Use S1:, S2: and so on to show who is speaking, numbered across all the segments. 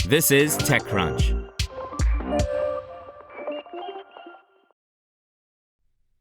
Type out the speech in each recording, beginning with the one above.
S1: This is TechCrunch.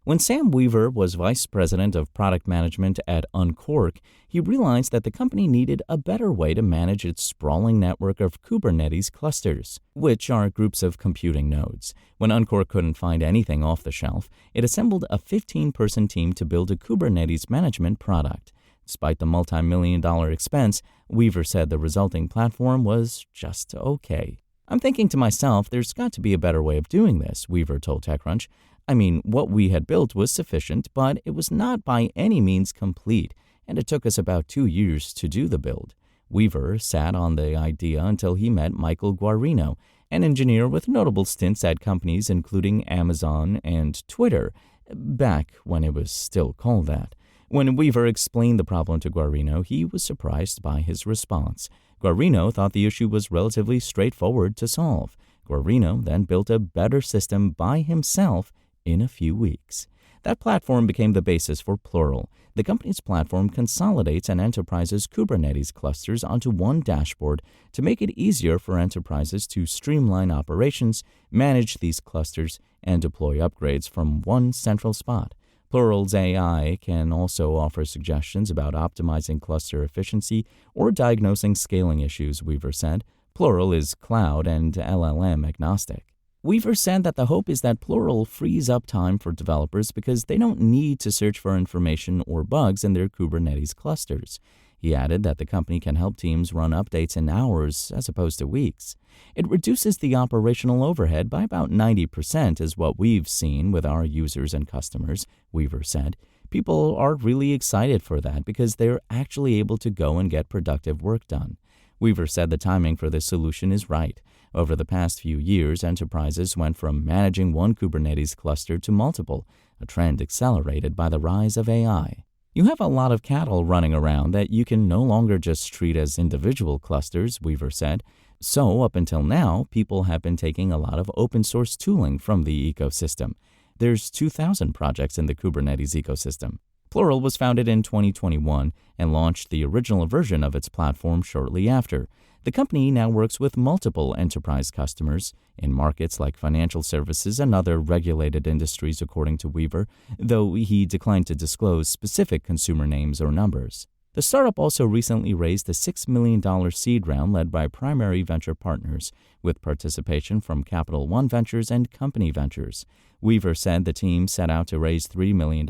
S1: When Sam Weaver was vice president of product management at Unqork, he realized that the company needed a better way to manage its sprawling network of Kubernetes clusters, which are groups of computing nodes. When Unqork couldn't find anything off the shelf, it assembled a 15-person team to build a Kubernetes management product. Despite the multi-million-dollar expense, Weaver said the resulting platform was just okay. "I'm thinking to myself, there's got to be a better way of doing this," Weaver told TechCrunch. "I mean, what we had built was sufficient, but it was not by any means complete, and it took us about 2 years to do the build." Weaver sat on the idea until he met Michael Guarino, an engineer with notable stints at companies including Amazon and Twitter, back when it was still called that. When Weaver explained the problem to Guarino, he was surprised by his response. Guarino thought the issue was relatively straightforward to solve. Guarino then built a better system by himself in a few weeks. That platform became the basis for Plural. The company's platform consolidates an enterprise's Kubernetes clusters onto one dashboard to make it easier for enterprises to streamline operations, manage these clusters, and deploy upgrades from one central spot. Plural's AI can also offer suggestions about optimizing cluster efficiency or diagnosing scaling issues, Weaver said. Plural is cloud and LLM agnostic. Weaver said that the hope is that Plural frees up time for developers because they don't need to search for information or bugs in their Kubernetes clusters. He added that the company can help teams run updates in hours as opposed to weeks. "It reduces the operational overhead by about 90% is what we've seen with our users and customers," Weaver said. "People are really excited for that because they're actually able to go and get productive work done." Weaver said the timing for this solution is right. Over the past few years, enterprises went from managing one Kubernetes cluster to multiple, a trend accelerated by the rise of AI. "You have a lot of cattle running around that you can no longer just treat as individual clusters," Weaver said. "So, up until now, people have been taking a lot of open-source tooling from the ecosystem. There's 2,000 projects in the Kubernetes ecosystem." Plural was founded in 2021 and launched the original version of its platform shortly after. The company now works with multiple enterprise customers in markets like financial services and other regulated industries, according to Weaver, though he declined to disclose specific consumer names or numbers. The startup also recently raised a $6 million seed round led by primary venture partners, with participation from Capital One Ventures and Company Ventures. Weaver said the team set out to raise $3 million,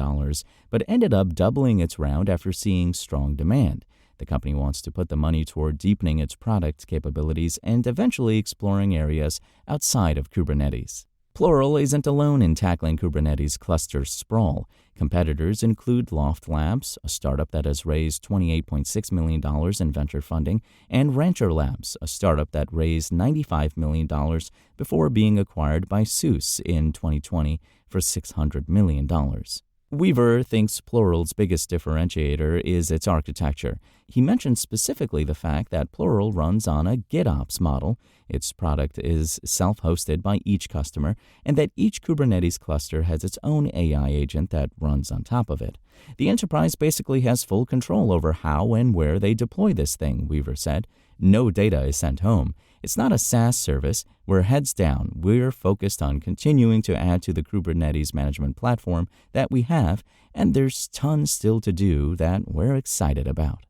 S1: but ended up doubling its round after seeing strong demand. The company wants to put the money toward deepening its product capabilities and eventually exploring areas outside of Kubernetes. Plural isn't alone in tackling Kubernetes cluster sprawl. Competitors include Loft Labs, a startup that has raised $28.6 million in venture funding, and Rancher Labs, a startup that raised $95 million before being acquired by SUSE in 2020 for $600 million. Weaver thinks Plural's biggest differentiator is its architecture. He mentioned specifically the fact that Plural runs on a GitOps model, its product is self-hosted by each customer, and that each Kubernetes cluster has its own AI agent that runs on top of it. "The enterprise basically has full control over how and where they deploy this thing," Weaver said. "No data is sent home. It's not a SaaS service. We're heads down. We're focused on continuing to add to the Kubernetes management platform that we have, and there's tons still to do that we're excited about."